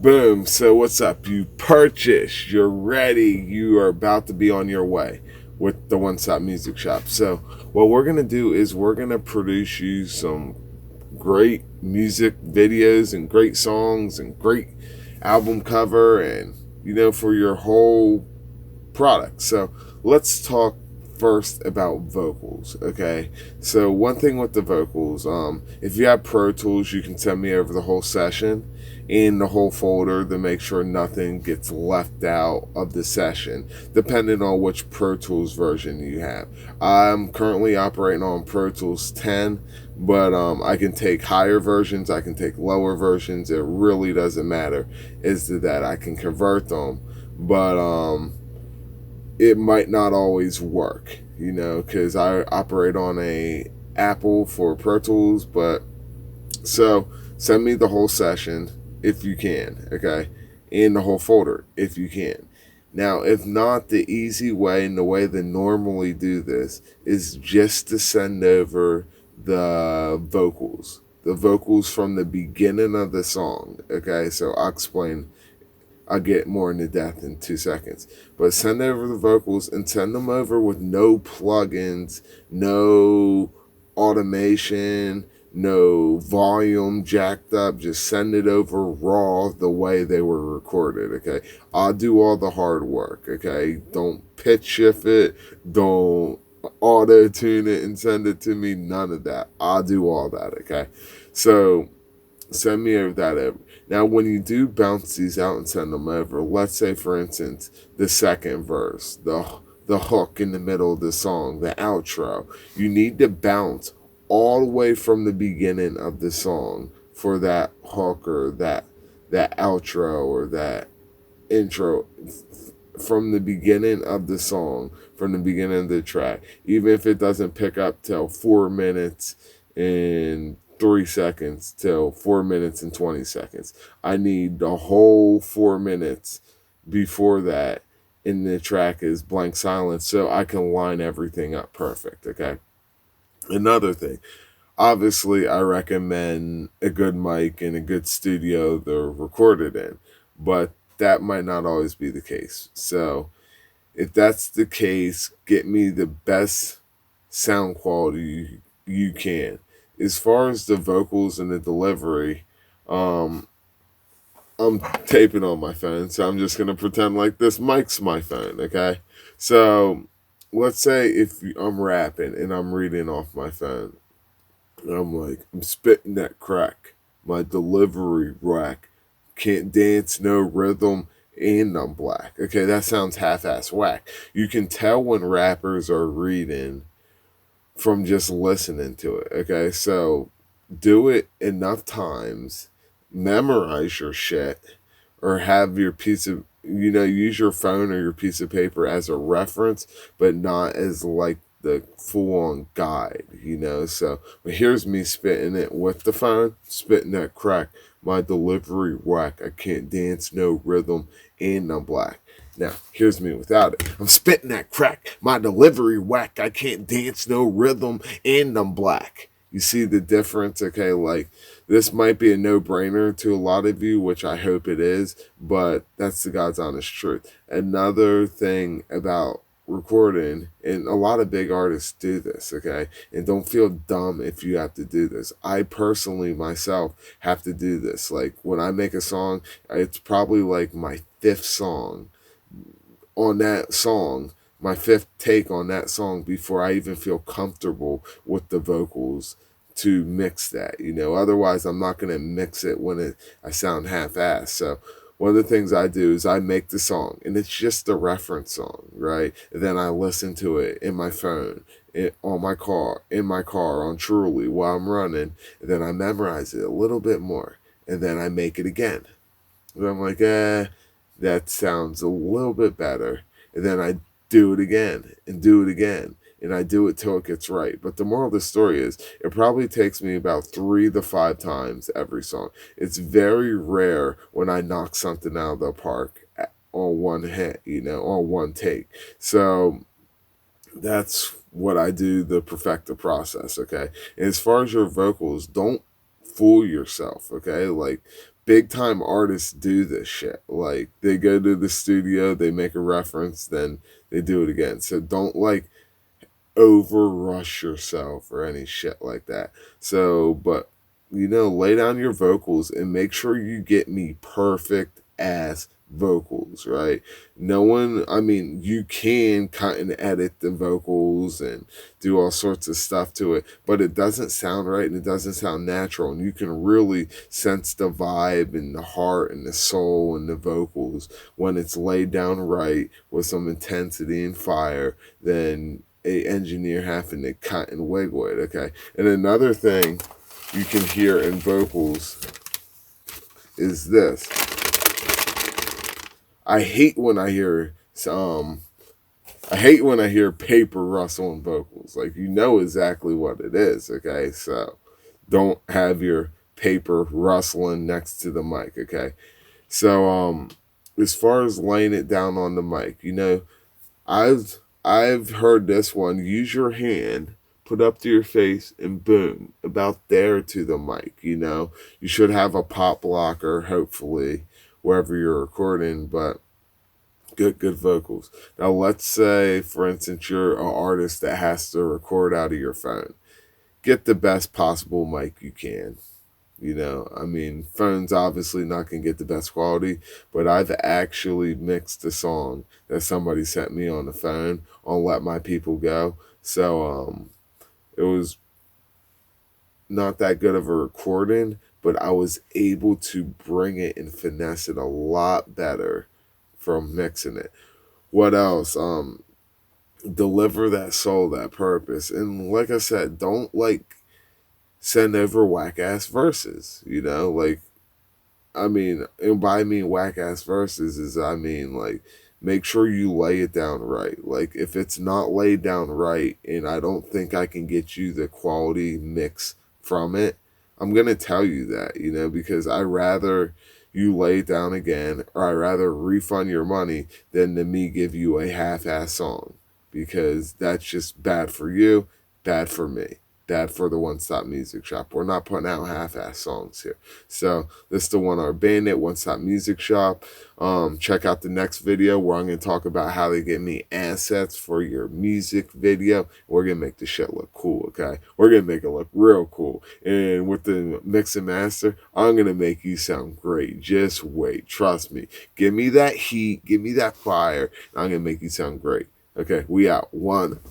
Boom. So what's up? You purchased. You're ready. You are about to be on your way with the One Stop Music Shop. So what we're gonna do is we're gonna produce you some great music videos and great songs and great album cover and for your whole product. So let's talk first about vocals, okay? So one thing with the vocals, if you have Pro Tools, you can send me over the whole session in the whole folder to make sure nothing gets left out of the session, depending on which Pro Tools version you have. I'm currently operating on Pro Tools 10, but I can take higher versions, I can take lower versions. It really doesn't matter. Is that I can convert them, but it might not always work, because I operate on a Apple for Pro Tools. But so send me the whole session if you can, okay, in the whole folder if you can. Now, if not, the easy way and the way they normally do this is just to send over the vocals from the beginning of the song. Okay, so I'll get more into depth in 2 seconds. But send over the vocals and send them over with no plugins, no automation, no volume jacked up. Just send it over raw the way they were recorded, okay? I'll do all the hard work, okay? Don't pitch shift it, don't auto tune it and send it to me. None of that. I'll do all that, okay? So send me over that over. Now, when you do bounce these out and send them over, let's say, for instance, the second verse, the hook in the middle of the song, the outro, you need to bounce all the way from the beginning of the song for that hook or that outro or that intro, from the beginning of the song, from the beginning of the track, even if it doesn't pick up till 4 minutes and 3 seconds till 4 minutes and 20 seconds. I need the whole 4 minutes before that, and the track is blank silence, so I can line everything up perfect, okay? Another thing, obviously, I recommend a good mic and a good studio they're recorded in, but that might not always be the case. So if that's the case, get me the best sound quality you can. As far as the vocals and the delivery, um, I'm taping on my phone, so I'm just gonna pretend like this mic's my phone, okay? So let's say if I'm rapping and I'm reading off my phone, and I'm like, I'm spitting that crack, my delivery whack, can't dance, no rhythm, and I'm black. Okay, that sounds half-ass whack. You can tell when rappers are reading from just listening to it. Okay, so do it enough times, memorize your shit, or have your piece of, use your phone or your piece of paper as a reference, but not as like the full on guide, So, but here's me spitting it with the phone, spitting that crack, my delivery whack, I can't dance, no rhythm, and I'm black. Now, here's me without it. I'm spitting that crack. My delivery whack. I can't dance, no rhythm, and I'm black. You see the difference? Okay, like this might be a no brainer to a lot of you, which I hope it is, but that's the God's honest truth. Another thing about recording, and a lot of big artists do this, okay? And don't feel dumb if you have to do this. I personally, myself, have to do this. Like when I make a song, it's probably like my fifth song on that song, my fifth take on that song before I even feel comfortable with the vocals to mix that. Otherwise I'm not gonna mix it when I sound half-assed. So one of the things I do is I make the song, and it's just a reference song, right? And then I listen to it in my phone, in my car, on Truly while I'm running, and then I memorize it a little bit more, and then I make it again. And I'm like, that sounds a little bit better. And then I do it again and do it again. And I do it till it gets right. But the moral of the story is it probably takes me about 3 to 5 times every song. It's very rare when I knock something out of the park on one hit, on one take. So that's what I do to perfect the process, okay? And as far as your vocals, don't fool yourself, okay? Like big time artists do this shit. Like they go to the studio, they make a reference, then they do it again. So don't like over rush yourself or any shit like that. So, but lay down your vocals and make sure you get me perfect ass vocals, right? No one, I mean, you can cut and edit the vocals and do all sorts of stuff to it, but it doesn't sound right and it doesn't sound natural. And you can really sense the vibe and the heart and the soul and the vocals when it's laid down right with some intensity and fire. Then a engineer having to cut and wiggle it, okay? And another thing you can hear in vocals is this. I hate when I hear paper rustling vocals. Like exactly what it is, okay? So don't have your paper rustling next to the mic, okay? So as far as laying it down on the mic, I've heard this one. Use your hand, put up to your face, and boom, about there to the mic. You should have a pop blocker, hopefully, wherever you're recording. But good vocals. Now, let's say, for instance, you're an artist that has to record out of your phone. Get the best possible mic you can. I mean, phone's obviously not going to get the best quality, but I've actually mixed a song that somebody sent me on the phone on Let My People Go. So it was not that good of a recording, but I was able to bring it and finesse it a lot better from mixing it. What else? Deliver that soul, that purpose. And like I said, don't send over whack ass verses, like I mean, and by I mean whack ass verses is I mean make sure you lay it down right. Like if it's not laid down right and I don't think I can get you the quality mix from it, I'm gonna tell you that, because I rather you lay it down again or I rather refund your money than to me give you a half ass song. Because that's just bad for you, bad for me. Bad for the One Stop Music Shop. We're not putting out half-ass songs here. So this is the One Hour Bandit One Stop Music Shop. Check out the next video where I'm going to talk about how to get me assets for your music video. We're going to make the shit look cool, okay? We're going to make it look real cool. And with the mix and master, I'm going to make you sound great. Just wait. Trust me. Give me that heat. Give me that fire. And I'm going to make you sound great. Okay, we out. One.